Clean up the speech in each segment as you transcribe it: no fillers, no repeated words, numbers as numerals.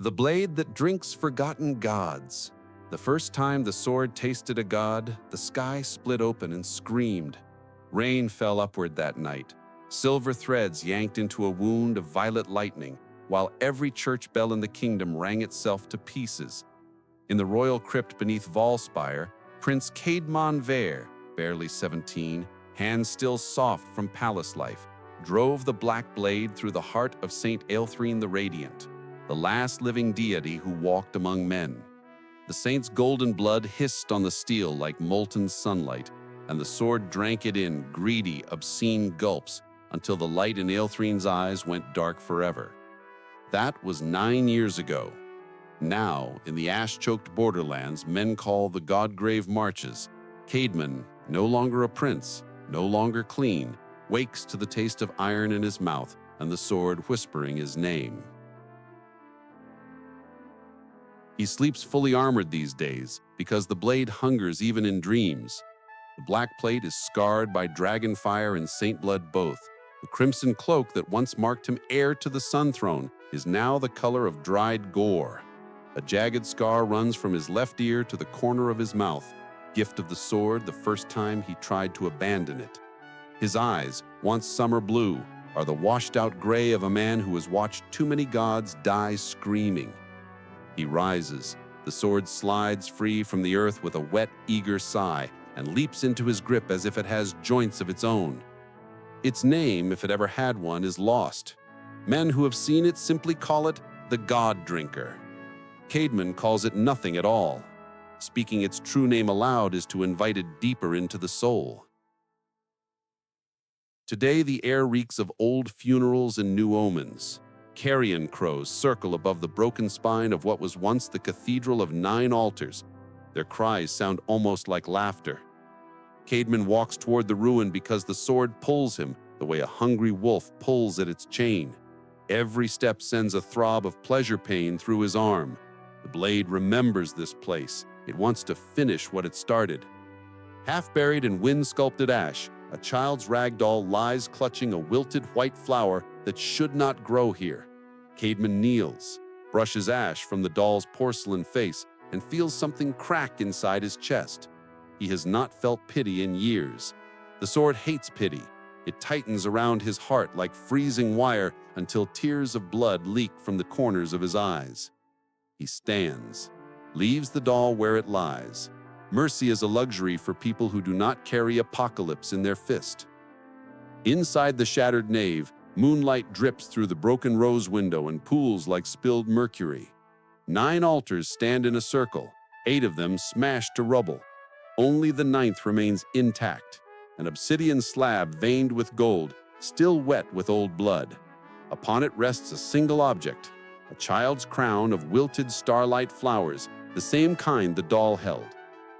The blade that drinks forgotten gods. The first time the sword tasted a god, the sky split open and screamed. Rain fell upward that night. Silver threads yanked into a wound of violet lightning, while every church bell in the kingdom rang itself to pieces. In the royal crypt beneath Valspire, Prince Caedmon Vere, barely 17, hands still soft from palace life, drove the black blade through the heart of Saint Aelthrine the Radiant, the last living deity who walked among men. The saint's golden blood hissed on the steel like molten sunlight, and the sword drank it in greedy, obscene gulps until the light in Aelthrine's eyes went dark forever. That was 9 years ago. Now, in the ash-choked borderlands men call the Godgrave Marches, Caedmon, no longer a prince, no longer clean, wakes to the taste of iron in his mouth and the sword whispering his name. He sleeps fully armored these days because the blade hungers even in dreams. The black plate is scarred by dragon fire and saint blood both. The crimson cloak that once marked him heir to the sun throne is now the color of dried gore. A jagged scar runs from his left ear to the corner of his mouth, gift of the sword the first time he tried to abandon it. His eyes, once summer blue, are the washed-out gray of a man who has watched too many gods die screaming. He rises. The sword slides free from the earth with a wet, eager sigh and leaps into his grip as if it has joints of its own. Its name, if it ever had one, is lost. Men who have seen it simply call it the God Drinker. Caedmon calls it nothing at all. Speaking its true name aloud is to invite it deeper into the soul. Today the air reeks of old funerals and new omens. Carrion crows circle above the broken spine of what was once the Cathedral of 9 altars. Their cries sound almost like laughter. Caedmon walks toward the ruin because the sword pulls him the way a hungry wolf pulls at its chain. Every step sends a throb of pleasure pain through his arm. The blade remembers this place. It wants to finish what it started. Half buried in wind-sculpted ash, a child's rag doll lies clutching a wilted white flower that should not grow here. Caedmon kneels, brushes ash from the doll's porcelain face, and feels something crack inside his chest. He has not felt pity in years. The sword hates pity. It tightens around his heart like freezing wire until tears of blood leak from the corners of his eyes. He stands, leaves the doll where it lies. Mercy is a luxury for people who do not carry apocalypse in their fist. Inside the shattered nave, moonlight drips through the broken rose window and pools like spilled mercury. 9 altars stand in a circle, 8 of them smashed to rubble. Only the 9th remains intact, an obsidian slab veined with gold, still wet with old blood. Upon it rests a single object, a child's crown of wilted starlight flowers, the same kind the doll held.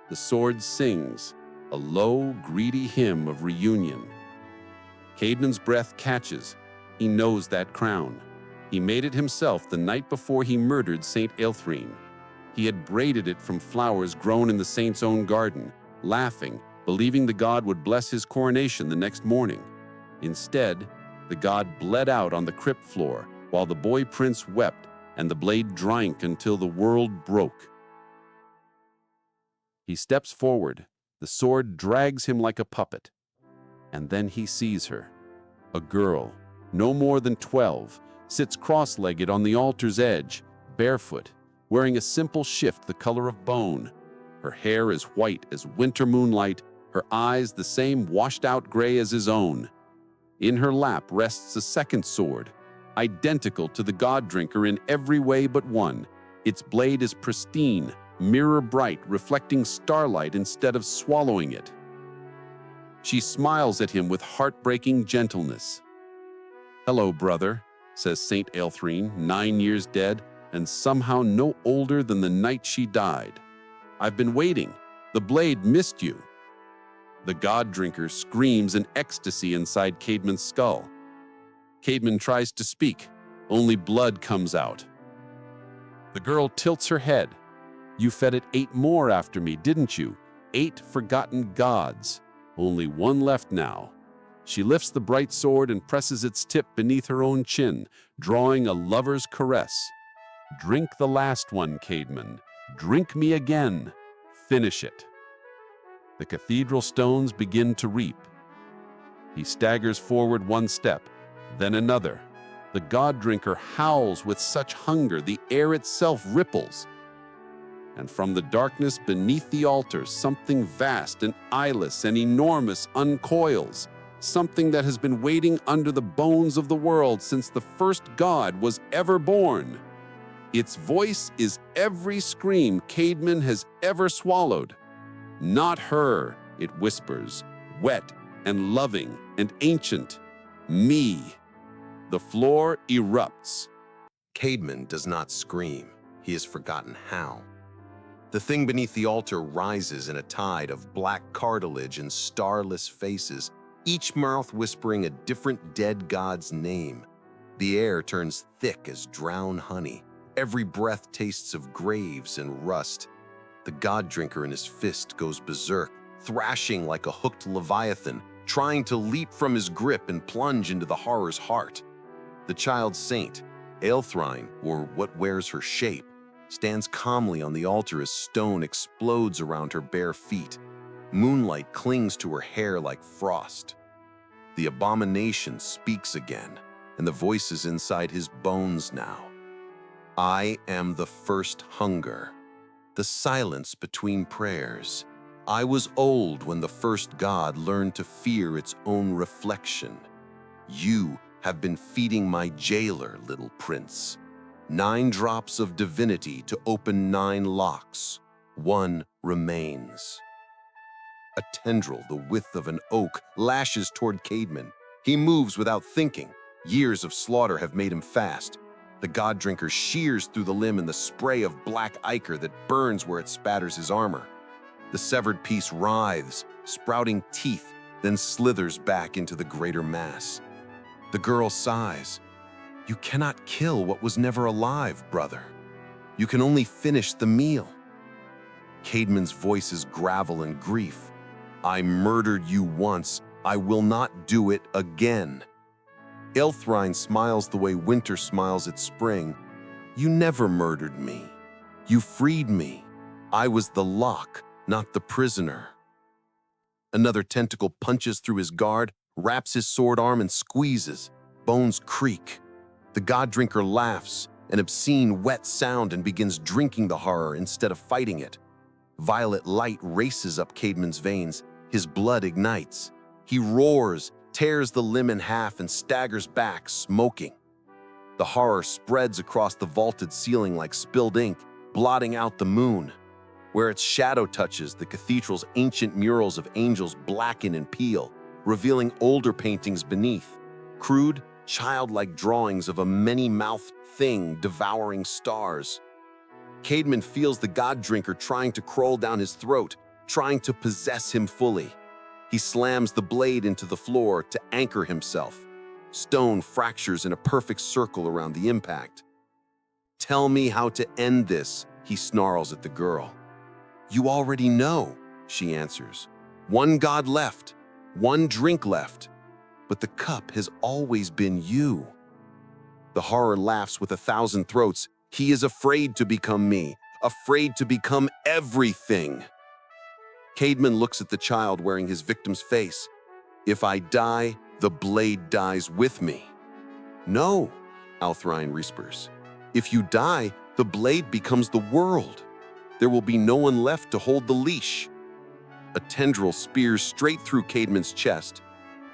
The sword sings, a low, greedy hymn of reunion. Caedmon's breath catches. He knows that crown. He made it himself the night before he murdered Saint Aelthrine. He had braided it from flowers grown in the saint's own garden, laughing, believing the god would bless his coronation the next morning. Instead, the god bled out on the crypt floor while the boy prince wept and the blade drank until the world broke. He steps forward. The sword drags him like a puppet. And then he sees her. A girl, no more than 12, sits cross-legged on the altar's edge, barefoot, wearing a simple shift the color of bone. Her hair is white as winter moonlight, her eyes the same washed-out gray as his own. In her lap rests a second sword, identical to the God Drinker in every way but one. Its blade is pristine, mirror-bright, reflecting starlight instead of swallowing it. She smiles at him with heartbreaking gentleness. "Hello, brother," says Saint Aelthrine, 9 years dead, and somehow no older than the night she died. "I've been waiting. The blade missed you." The God Drinker screams in ecstasy inside Caedmon's skull. Caedmon tries to speak. Only blood comes out. The girl tilts her head. "You fed it 8 more after me, didn't you? 8 forgotten gods. Only 1 left now." She lifts the bright sword and presses its tip beneath her own chin, drawing a lover's caress. Drink the last one, Caedmon. Drink me again. Finish it. The cathedral stones begin to reap. He staggers forward one step, then another. The god-drinker howls with such hunger the air itself ripples. And from the darkness beneath the altar, something vast and eyeless and enormous uncoils, something that has been waiting under the bones of the world since the first god was ever born. Its voice is every scream Caedmon has ever swallowed. Not her, it whispers, wet and loving and ancient. Me. The floor erupts. Caedmon does not scream. He has forgotten how. The thing beneath the altar rises in a tide of black cartilage and starless faces, each mouth whispering a different dead god's name. The air turns thick as drowned honey. Every breath tastes of graves and rust. The god-drinker in his fist goes berserk, thrashing like a hooked leviathan, trying to leap from his grip and plunge into the horror's heart. The child saint, Aelthrine, or what wears her shape, stands calmly on the altar as stone explodes around her bare feet. Moonlight clings to her hair like frost. The abomination speaks again, and the voice is inside his bones now. I am the first hunger, the silence between prayers. I was old when the first god learned to fear its own reflection. You have been feeding my jailer, little prince. 9 drops of divinity to open 9 locks. 1 remains. A tendril the width of an oak lashes toward Caedmon. He moves without thinking. Years of slaughter have made him fast. The god-drinker shears through the limb in the spray of black ichor that burns where it spatters his armor. The severed piece writhes, sprouting teeth, then slithers back into the greater mass. The girl sighs. You cannot kill what was never alive, brother. You can only finish the meal. Caedmon's voice is gravel and grief. I murdered you once. I will not do it again. Aelthrine smiles the way winter smiles at spring. You never murdered me. You freed me. I was the lock, not the prisoner. Another tentacle punches through his guard, wraps his sword arm and squeezes. Bones creak. The god-drinker laughs, an obscene, wet sound, and begins drinking the horror instead of fighting it. Violet light races up Caedmon's veins. His blood ignites. He roars, tears the limb in half, and staggers back, smoking. The horror spreads across the vaulted ceiling like spilled ink, blotting out the moon. Where its shadow touches, the cathedral's ancient murals of angels blacken and peel, revealing older paintings beneath, crude, childlike drawings of a many-mouthed thing devouring stars. Caedmon feels the god-drinker trying to crawl down his throat, trying to possess him fully. He slams the blade into the floor to anchor himself. Stone fractures in a perfect circle around the impact. Tell me how to end this, he snarls at the girl. You already know, she answers. 1 god left, 1 drink left, but the cup has always been you. The horror laughs with 1,000 throats. He is afraid to become me, afraid to become everything. Caedmon looks at the child wearing his victim's face. If I die, the blade dies with me. No, Aelthrine whispers. If you die, the blade becomes the world. There will be no one left to hold the leash. A tendril spears straight through Caedmon's chest.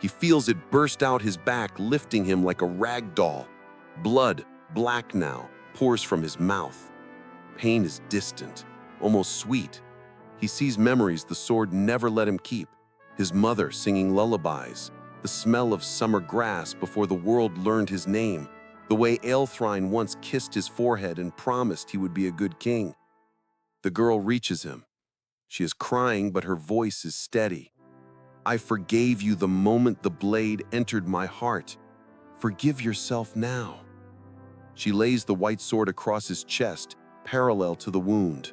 He feels it burst out his back, lifting him like a rag doll. Blood, black now, pours from his mouth. Pain is distant, almost sweet. He sees memories the sword never let him keep. His mother singing lullabies, the smell of summer grass before the world learned his name, the way Aelthrine once kissed his forehead and promised he would be a good king. The girl reaches him. She is crying, but her voice is steady. I forgave you the moment the blade entered my heart. Forgive yourself now. She lays the white sword across his chest, parallel to the wound.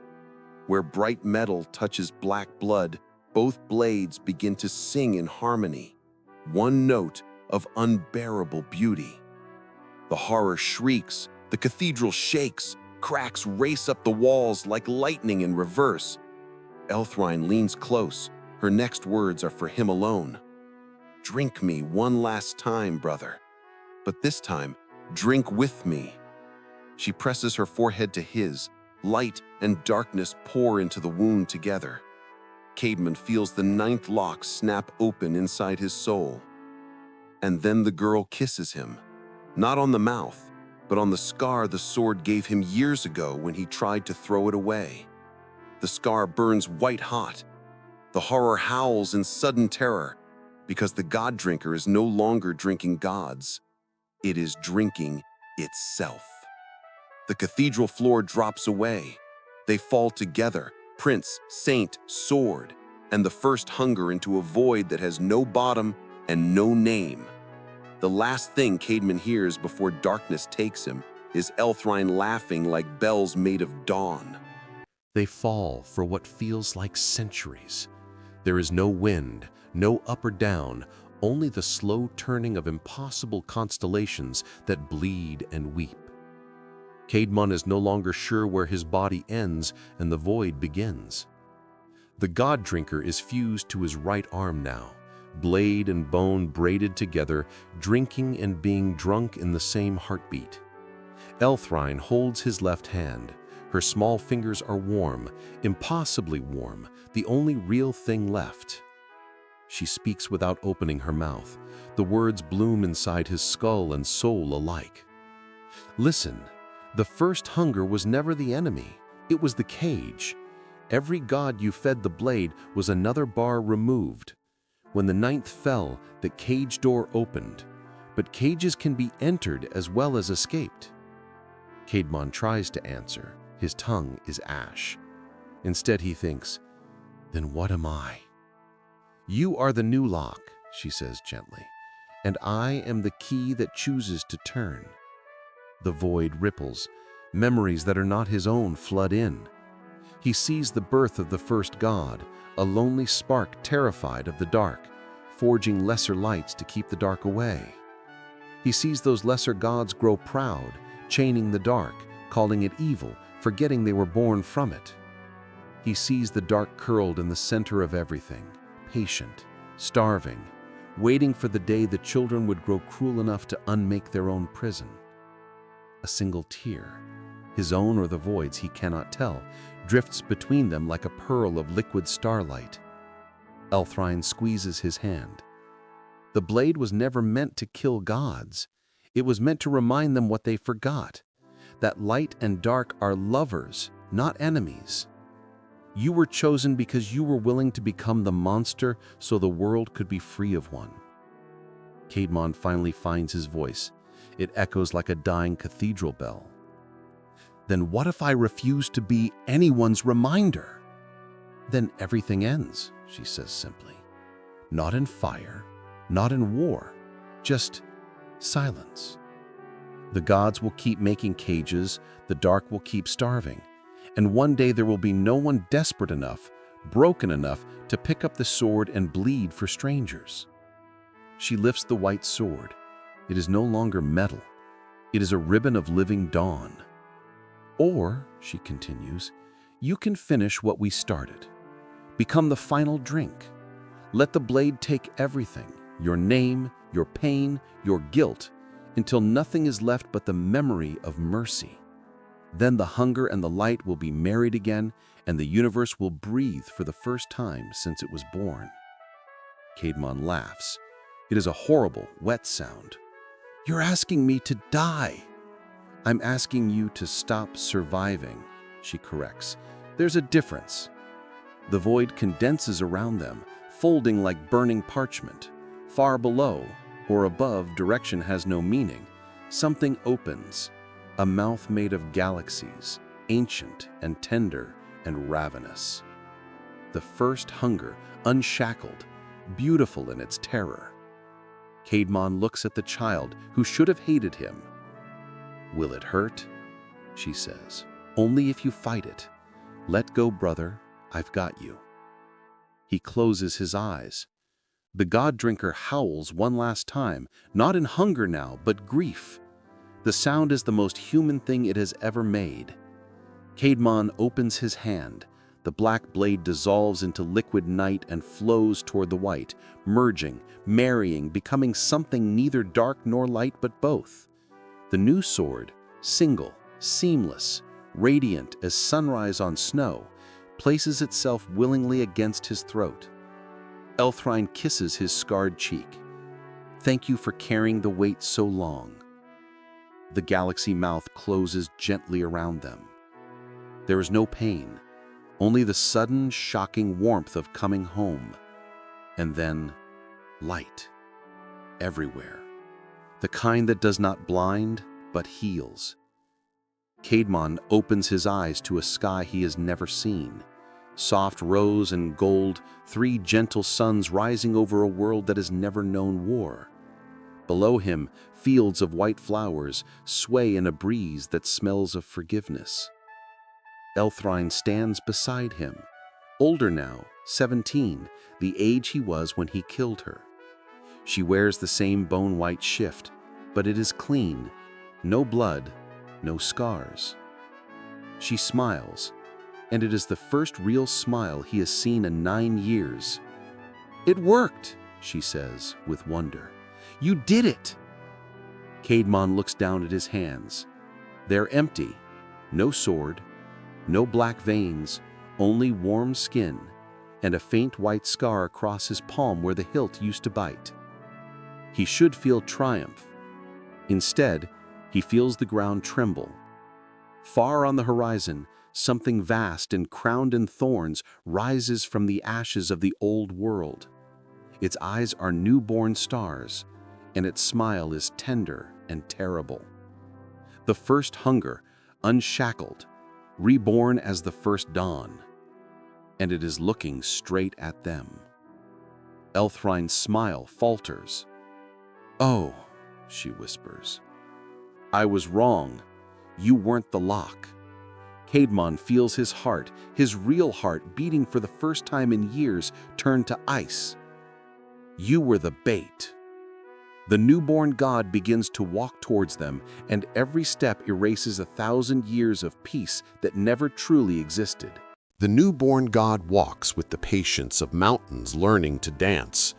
Where bright metal touches black blood, both blades begin to sing in harmony, one note of unbearable beauty. The horror shrieks, the cathedral shakes, Cracks race up the walls like lightning in reverse. Elthrine leans close. Her next words are for him alone. "Drink me one last time, brother. But this time, drink with me." She presses her forehead to his. Light and darkness pour into the wound together. Caedmon feels the ninth lock snap open inside his soul. And then the girl kisses him, not on the mouth, but on the scar the sword gave him years ago when he tried to throw it away. The scar burns white hot. The horror howls in sudden terror, because the god drinker is no longer drinking gods. It is drinking itself. The cathedral floor drops away. They fall together, prince, saint, sword, and the first hunger into a void that has no bottom and no name. The last thing Caedmon hears before darkness takes him is Elthrine laughing like bells made of dawn. They fall for what feels like centuries. There is no wind, no up or down, only the slow turning of impossible constellations that bleed and weep. Caedmon is no longer sure where his body ends and the void begins. The god drinker is fused to his right arm now, blade and bone braided together, drinking and being drunk in the same heartbeat. Elthrine holds his left hand. Her small fingers are warm, impossibly warm, the only real thing left. She speaks without opening her mouth. The words bloom inside his skull and soul alike. Listen, the first hunger was never the enemy. It was the cage. Every god you fed the blade was another bar removed. When the ninth fell, the cage door opened. But cages can be entered as well as escaped. Caedmon tries to answer. His tongue is ash. Instead he thinks, then what am I? You are the new lock, she says gently, and I am the key that chooses to turn. The void ripples. Memories that are not his own flood in. He sees the birth of the first god, a lonely spark terrified of the dark, forging lesser lights to keep the dark away. He sees those lesser gods grow proud, chaining the dark, calling it evil, forgetting they were born from it. He sees the dark curled in the center of everything, patient, starving, waiting for the day the children would grow cruel enough to unmake their own prison. A single tear, his own or the void's he cannot tell, drifts between them like a pearl of liquid starlight. Elthrine squeezes his hand. The blade was never meant to kill gods. It was meant to remind them what they forgot, that light and dark are lovers, not enemies. You were chosen because you were willing to become the monster so the world could be free of one. Caedmon finally finds his voice. It echoes like a dying cathedral bell. Then what if I refuse to be anyone's reminder? Then everything ends, she says simply. Not in fire, not in war, just silence. The gods will keep making cages, the dark will keep starving, and one day there will be no one desperate enough, broken enough to pick up the sword and bleed for strangers. She lifts the white sword. It is no longer metal. It is a ribbon of living dawn. Or, she continues, you can finish what we started. Become the final drink. Let the blade take everything, your name, your pain, your guilt, until nothing is left but the memory of mercy. Then the hunger and the light will be married again, and the universe will breathe for the first time since it was born. Caedmon laughs. It is a horrible, wet sound. You're asking me to die. I'm asking you to stop surviving, she corrects. There's a difference. The void condenses around them, folding like burning parchment. Far below, or above, direction has no meaning. Something opens, a mouth made of galaxies, ancient and tender and ravenous. The first hunger, unshackled, beautiful in its terror. Caedmon looks at the child who should have hated him. Will it hurt? She says. Only if you fight it. Let go, brother. I've got you. He closes his eyes. The god drinker howls one last time, not in hunger now, but grief. The sound is the most human thing it has ever made. Caedmon opens his hand. The black blade dissolves into liquid night and flows toward the white, merging, marrying, becoming something neither dark nor light but both. The new sword, single, seamless, radiant as sunrise on snow, places itself willingly against his throat. Elthrine kisses his scarred cheek. "Thank you for carrying the weight so long." The galaxy mouth closes gently around them. There is no pain, only the sudden, shocking warmth of coming home. And then, light. Everywhere. The kind that does not blind, but heals. Caedmon opens his eyes to a sky he has never seen. Soft rose and gold, 3 gentle suns rising over a world that has never known war. Below him, fields of white flowers sway in a breeze that smells of forgiveness. Elthrine stands beside him, older now, 17, the age he was when he killed her. She wears the same bone-white shift, but it is clean, no blood, no scars. She smiles, and it is the first real smile he has seen in 9 years. "It worked," she says, with wonder. "You did it!" Caedmon looks down at his hands. They're empty. No sword, no black veins, only warm skin, and a faint white scar across his palm where the hilt used to bite. He should feel triumph. Instead, he feels the ground tremble. Far on the horizon, something vast and crowned in thorns rises from the ashes of the old world. Its eyes are newborn stars, and its smile is tender and terrible. The first hunger, unshackled, reborn as the first dawn, and it is looking straight at them. Elthrine's smile falters. "Oh," she whispers, "I was wrong. You weren't the lock." Caedmon feels his heart, his real heart beating for the first time in years, turn to ice. "You were the bait." The newborn god begins to walk towards them, and every step erases 1,000 years of peace that never truly existed. The newborn god walks with the patience of mountains learning to dance.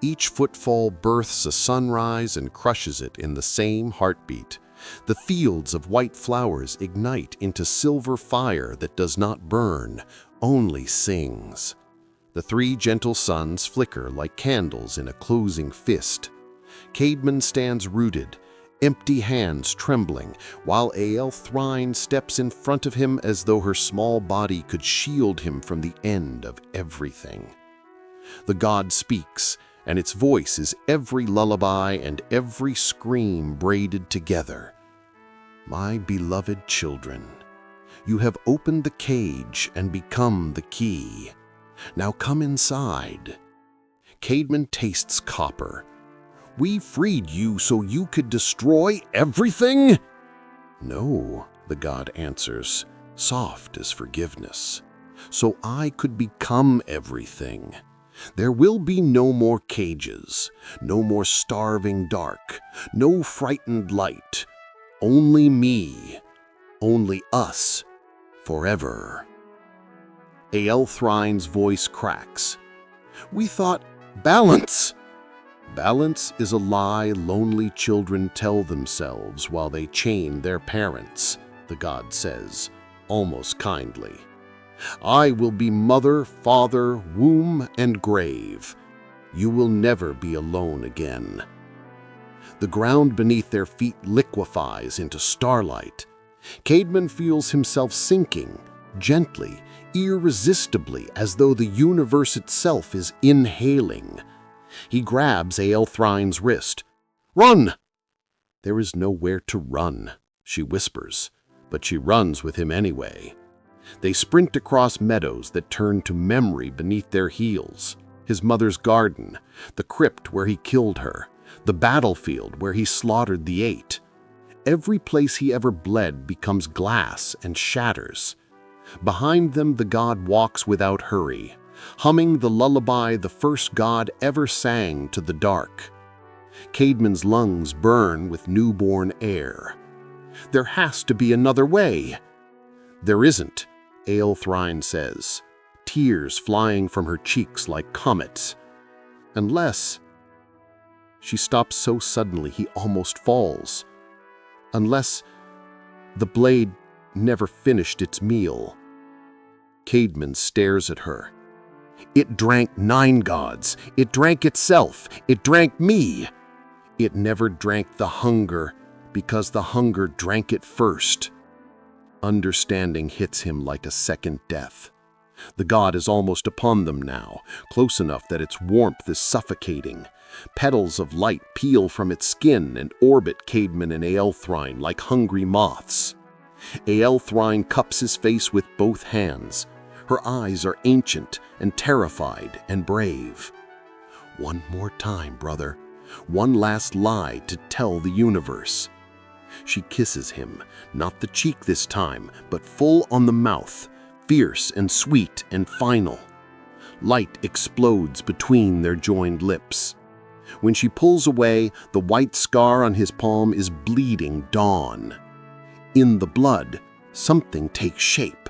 Each footfall births a sunrise and crushes it in the same heartbeat. The fields of white flowers ignite into silver fire that does not burn, only sings. The 3 gentle suns flicker like candles in a closing fist. Caedmon stands rooted, empty hands trembling, while Elthrine steps in front of him as though her small body could shield him from the end of everything. The god speaks, and its voice is every lullaby and every scream braided together. "My beloved children, you have opened the cage and become the key. Now come inside." Caedmon tastes copper. "We freed you so you could destroy everything?" "No," the god answers, soft as forgiveness. "So I could become everything. There will be no more cages, no more starving dark, no frightened light. Only me, only us, forever." Elthrine's voice cracks. "We thought balance." "Balance is a lie lonely children tell themselves while they chain their parents," the god says, almost kindly. "I will be mother, father, womb, and grave. You will never be alone again." The ground beneath their feet liquefies into starlight. Caedmon feels himself sinking, gently, irresistibly, as though the universe itself is inhaling. He grabs Elthrine's wrist. "Run!" "There is nowhere to run," she whispers, but she runs with him anyway. They sprint across meadows that turn to memory beneath their heels. His mother's garden, the crypt where he killed her, the battlefield where he slaughtered the 8. Every place he ever bled becomes glass and shatters. Behind them the god walks without hurry, humming the lullaby the first god ever sang to the dark. Caedmon's lungs burn with newborn air. There has to be another way. "There isn't," Aelthryne says, tears flying from her cheeks like comets. "Unless—" She stops so suddenly he almost falls. "Unless the blade never finished its meal." Caedmon stares at her. "It drank 9 gods. It drank itself. It drank me. It never drank the hunger because the hunger drank it first." Understanding hits him like a second death. The god is almost upon them now, close enough that its warmth is suffocating. Petals of light peel from its skin and orbit Caedmon and Aelthryne like hungry moths. Aelthryne cups his face with both hands. Her eyes are ancient and terrified and brave. "One more time, brother. One last lie to tell the universe." She kisses him, not the cheek this time, but full on the mouth, fierce and sweet and final. Light explodes between their joined lips. When she pulls away, the white scar on his palm is bleeding dawn. In the blood, something takes shape.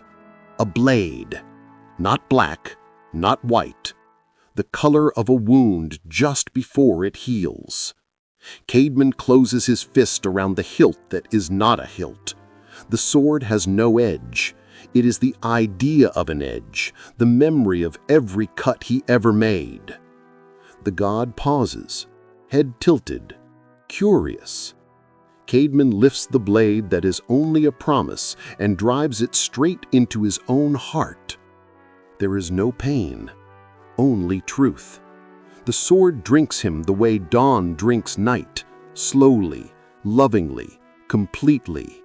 A blade. Not black, not white. The color of a wound just before it heals. Caedmon closes his fist around the hilt that is not a hilt. The sword has no edge. It is the idea of an edge, the memory of every cut he ever made. The god pauses, head tilted, curious. Caedmon lifts the blade that is only a promise and drives it straight into his own heart. There is no pain, only truth. The sword drinks him the way dawn drinks night, slowly, lovingly, completely.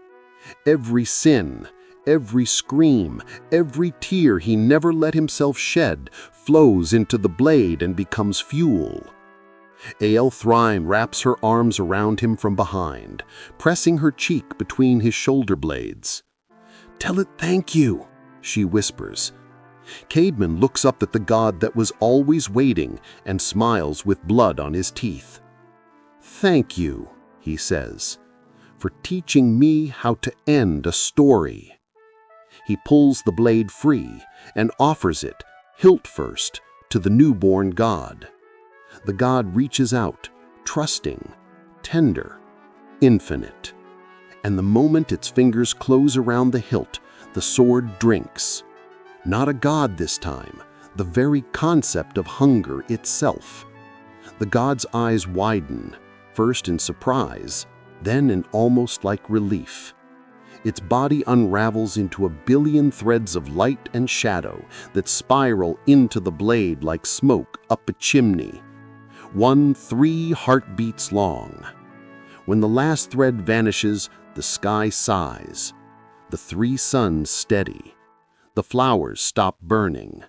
Every sin, every scream, every tear he never let himself shed flows into the blade and becomes fuel. Aelthryne wraps her arms around him from behind, pressing her cheek between his shoulder blades. "Tell it thank you," she whispers. Caedmon looks up at the god that was always waiting and smiles with blood on his teeth. "Thank you," he says, "for teaching me how to end a story." He pulls the blade free and offers it, hilt first, to the newborn god. The god reaches out, trusting, tender, infinite. And the moment its fingers close around the hilt, the sword drinks. Not a god this time, the very concept of hunger itself. The god's eyes widen, first in surprise, then in almost like relief. Its body unravels into a billion threads of light and shadow that spiral into the blade like smoke up a chimney. 3 heartbeats long. When the last thread vanishes, the sky sighs. The 3 suns steady. The flowers stop burning.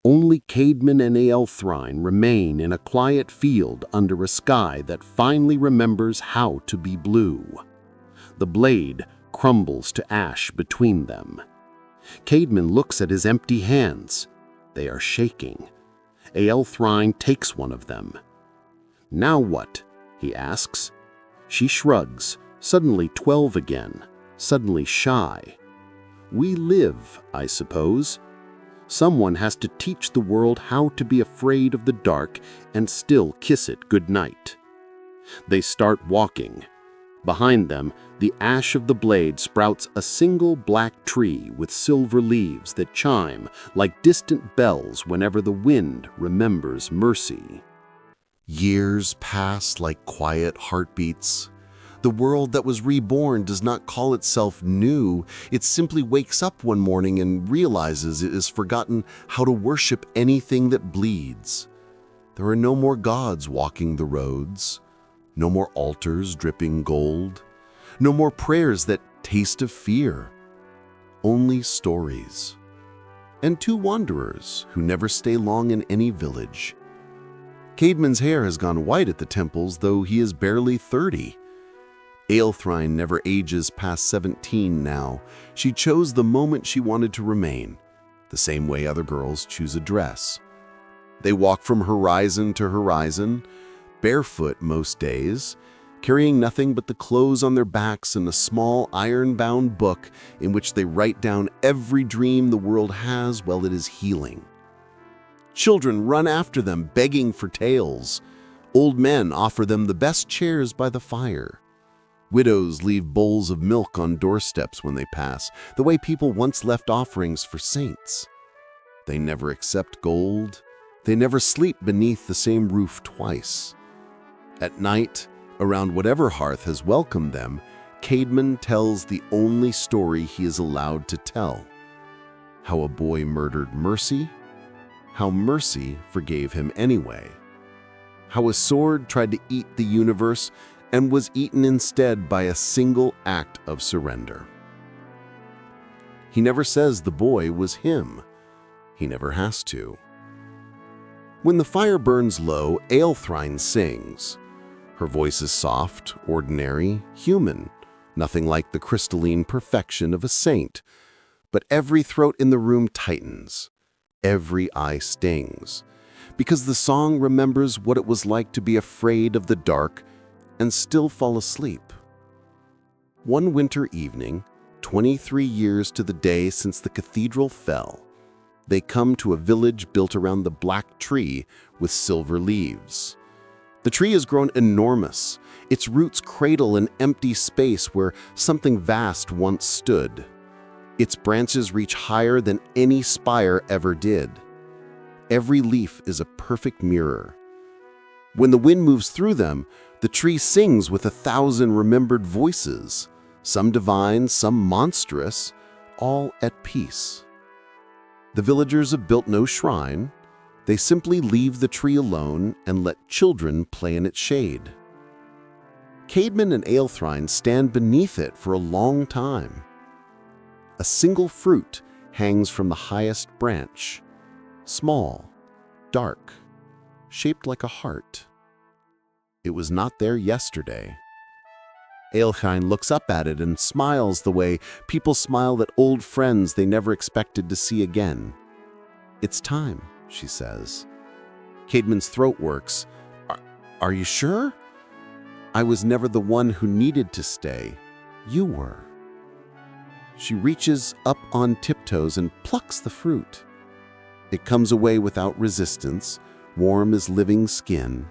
Only Caedmon and Aelthryne remain in a quiet field under a sky that finally remembers how to be blue. The blade crumbles to ash between them. Caedmon looks at his empty hands. They are shaking. Aelthryne takes one of them. "Now what?" he asks. She shrugs, suddenly 12 again, suddenly shy. "We live, I suppose. Someone has to teach the world how to be afraid of the dark and still kiss it goodnight." They start walking. Behind them, the ash of the blade sprouts a single black tree with silver leaves that chime like distant bells whenever the wind remembers mercy. Years pass like quiet heartbeats. The world that was reborn does not call itself new. It simply wakes up one morning and realizes it has forgotten how to worship anything that bleeds. There are no more gods walking the roads, no more altars dripping gold, no more prayers that taste of fear. Only stories. And 2 wanderers who never stay long in any village. Caedmon's hair has gone white at the temples, though he is barely 30. Aelthryne never ages past 17 now. She chose the moment she wanted to remain, the same way other girls choose a dress. They walk from horizon to horizon, barefoot most days, carrying nothing but the clothes on their backs and a small iron-bound book in which they write down every dream the world has while it is healing. Children run after them, begging for tales. Old men offer them the best chairs by the fire. Widows leave bowls of milk on doorsteps when they pass, the way people once left offerings for saints. They never accept gold. They never sleep beneath the same roof twice. At night, around whatever hearth has welcomed them, Caedmon tells the only story he is allowed to tell. How a boy murdered Mercy, how Mercy forgave him anyway. How a sword tried to eat the universe and was eaten instead by a single act of surrender. He never says the boy was him. He never has to. When the fire burns low, Aelthryne sings. Her voice is soft, ordinary, human, nothing like the crystalline perfection of a saint. But every throat in the room tightens. Every eye stings. Because the song remembers what it was like to be afraid of the dark and still fall asleep. One winter evening, 23 years to the day since the cathedral fell, they come to a village built around the black tree with silver leaves. The tree has grown enormous. Its roots cradle an empty space where something vast once stood. Its branches reach higher than any spire ever did. Every leaf is a perfect mirror. When the wind moves through them, the tree sings with 1,000 remembered voices, some divine, some monstrous, all at peace. The villagers have built no shrine. They simply leave the tree alone and let children play in its shade. Caedmon and Aelthryne stand beneath it for a long time. A single fruit hangs from the highest branch, small, dark, shaped like a heart. It was not there yesterday. Aelthryne looks up at it and smiles the way people smile at old friends they never expected to see again. "It's time," she says. Caedmon's throat works. Are you sure? I was never the one who needed to stay. You were." She reaches up on tiptoes and plucks the fruit. It comes away without resistance, warm as living skin.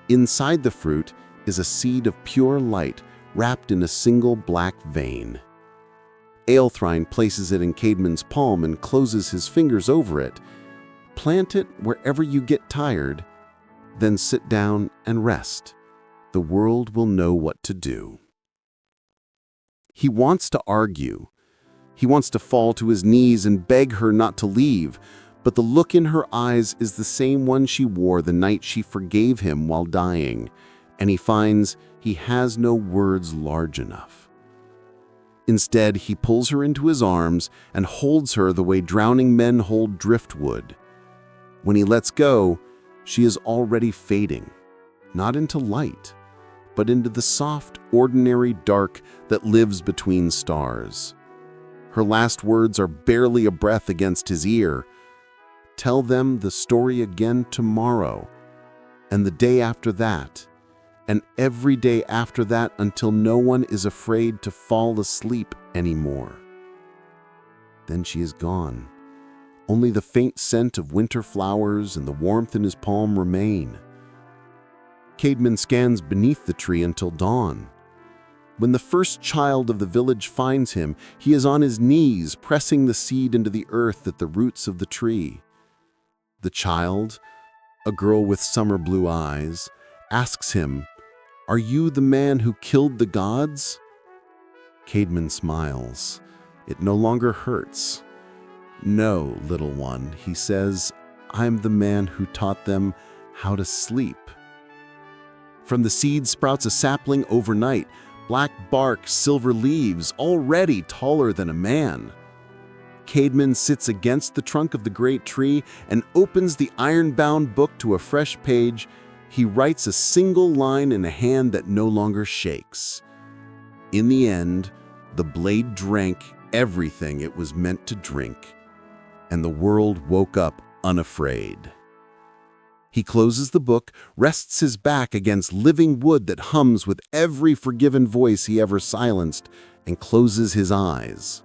Inside the fruit is a seed of pure light wrapped in a single black vein. Aelthryne places it in Caedmon's palm and closes his fingers over it. "Plant it wherever you get tired, then sit down and rest. The world will know what to do." He wants to argue. He wants to fall to his knees and beg her not to leave, but the look in her eyes is the same one she wore the night she forgave him while dying, and he finds he has no words large enough. Instead, he pulls her into his arms and holds her the way drowning men hold driftwood. When he lets go, she is already fading, not into light, but into the soft, ordinary dark that lives between stars. Her last words are barely a breath against his ear. "Tell them the story again tomorrow, and the day after that, and every day after that until no one is afraid to fall asleep anymore." Then she is gone. Only the faint scent of winter flowers and the warmth in his palm remain. Caedmon scans beneath the tree until dawn. When the first child of the village finds him, he is on his knees, pressing the seed into the earth at the roots of the tree. The child, a girl with summer blue eyes, asks him, "Are you the man who killed the gods?" Caedmon smiles. It no longer hurts. "No, little one," he says, "I'm the man who taught them how to sleep." From the seed sprouts a sapling overnight, black bark, silver leaves, already taller than a man. Caedmon sits against the trunk of the great tree and opens the iron-bound book to a fresh page. He writes a single line in a hand that no longer shakes. In the end, the blade drank everything it was meant to drink, and the world woke up unafraid. He closes the book, rests his back against living wood that hums with every forgiven voice he ever silenced, and closes his eyes.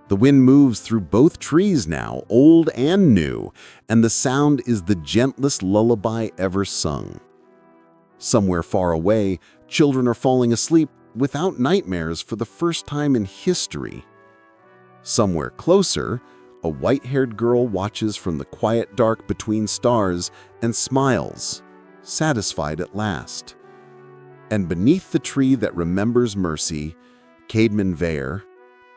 The wind moves through both trees now, old and new, and the sound is the gentlest lullaby ever sung. Somewhere far away, children are falling asleep without nightmares for the first time in history. Somewhere closer, a white-haired girl watches from the quiet dark between stars and smiles, satisfied at last. And beneath the tree that remembers mercy, Caedmon Vare,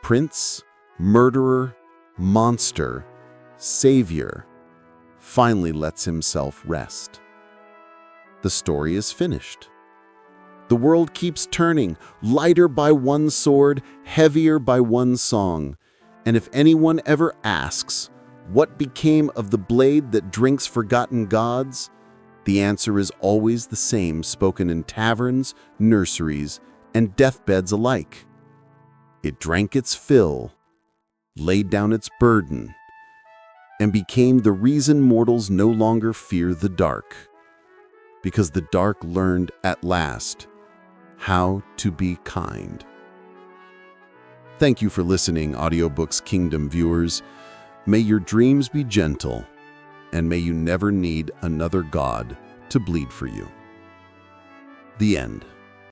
prince, murderer, monster, savior, finally lets himself rest. The story is finished. The world keeps turning, lighter by one sword, heavier by one song. And if anyone ever asks, what became of the blade that drinks forgotten gods? The answer is always the same, spoken in taverns, nurseries, and deathbeds alike. It drank its fill, laid down its burden, and became the reason mortals no longer fear the dark. Because the dark learned at last how to be kind. Thank you for listening, Audiobook's Kingdom viewers. May your dreams be gentle, and may you never need another god to bleed for you. The end.